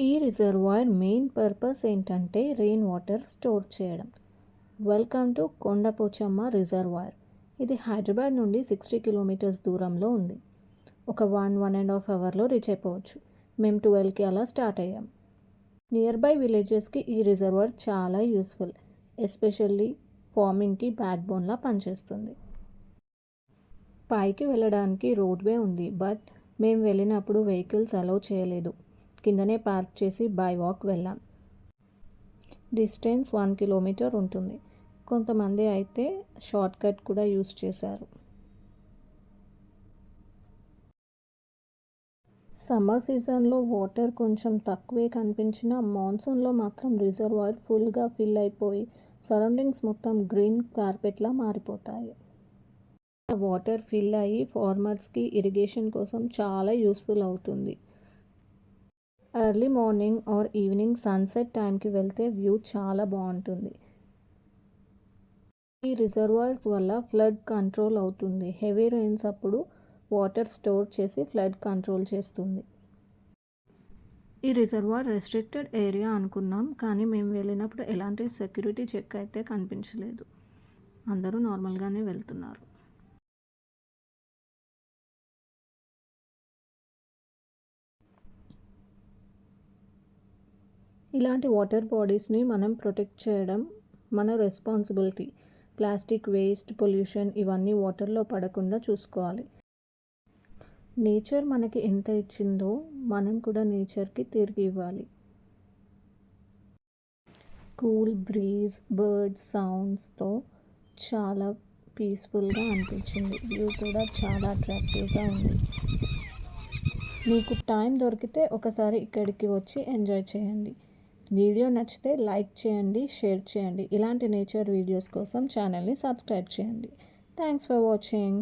ఈ reservoir main purpose ఏంటంటే rain water store చేయడం. Welcome to Kondapochamma reservoir. ఇది హైదరాబాద్ నుండి 60 కిలోమీటర్స్ దూరంలో ఉంది. ఒక 1.5 అవర్లో రీచ్ అయిపోవచ్చు. మేము 12కి అలా స్టార్ట్ అయ్యాం. నియర్ బై విలేజెస్కి ఈ రిజర్వాయర్ చాలా యూస్ఫుల్, ఎస్పెషల్లీ ఫార్మింగ్కి బ్యాక్ బోన్లా పనిచేస్తుంది. పైకి వెళ్ళడానికి రోడ్వే ఉంది, బట్ మేము వెళ్ళినప్పుడు వెహికల్స్ అలౌ చేయలేదు. కిందనే పార్క్ చేసి బై వాక్ వెళ్ళాం. డిస్టెన్స్ 1 కిలోమీటర్ ఉంటుంది. కొంతమంది అయితే షార్ట్ కట్ కూడా యూస్ చేశారు. సమ్మర్ సీజన్లో వాటర్ కొంచెం తక్కువే కనిపించినా మాన్సూన్లో మాత్రం రిజర్వాయర్ ఫుల్గా ఫిల్ అయిపోయి సరౌండింగ్స్ మొత్తం గ్రీన్ కార్పెట్లా మారిపోతాయి. వాటర్ ఫిల్ అయ్యి ఫార్మర్స్కి ఇరిగేషన్ కోసం చాలా యూస్ఫుల్ అవుతుంది. Early morning or evening sunset టైంకి వెళ్తే వ్యూ చాలా బాగుంటుంది. ఈ రిజర్వాయర్స్ వల్ల ఫ్లడ్ కంట్రోల్ అవుతుంది. హెవీ రెయిన్స్ అప్పుడు వాటర్ స్టోర్ చేసి ఫ్లడ్ కంట్రోల్ చేస్తుంది. ఈ రిజర్వాయర్ రెస్ట్రిక్టెడ్ ఏరియా అనుకున్నాం, కానీ మేము వెళ్ళినప్పుడు ఎలాంటి సెక్యూరిటీ చెక్ అయితే కనిపించలేదు. అందరూ నార్మల్గానే వెళ్తున్నారు. ఇలాంటి వాటర్ బాడీస్ని మనం ప్రొటెక్ట్ చేయడం మన రెస్పాన్సిబిలిటీ. ప్లాస్టిక్ వేస్ట్, పొల్యూషన్ ఇవన్నీ వాటర్లో పడకుండా చూసుకోవాలి. నేచర్ మనకి ఎంత ఇచ్చిందో మనం కూడా నేచర్కి తిరిగి ఇవ్వాలి. కూల్ బ్రీజ్, బర్డ్స్ సౌండ్స్తో చాలా పీస్ఫుల్గా అనిపించింది. వ్యూ కూడా చాలా అట్రాక్టివ్గా ఉంది. మీకు టైం దొరికితే ఒకసారి ఇక్కడికి వచ్చి ఎంజాయ్ చేయండి. వీడియో నచ్చితే లైక్ చేయండి, షేర్ చేయండి. ఇలాంటి నేచర్ వీడియోస్ కోసం ఛానల్ని సబ్స్క్రైబ్ చేయండి. Thanks for watching.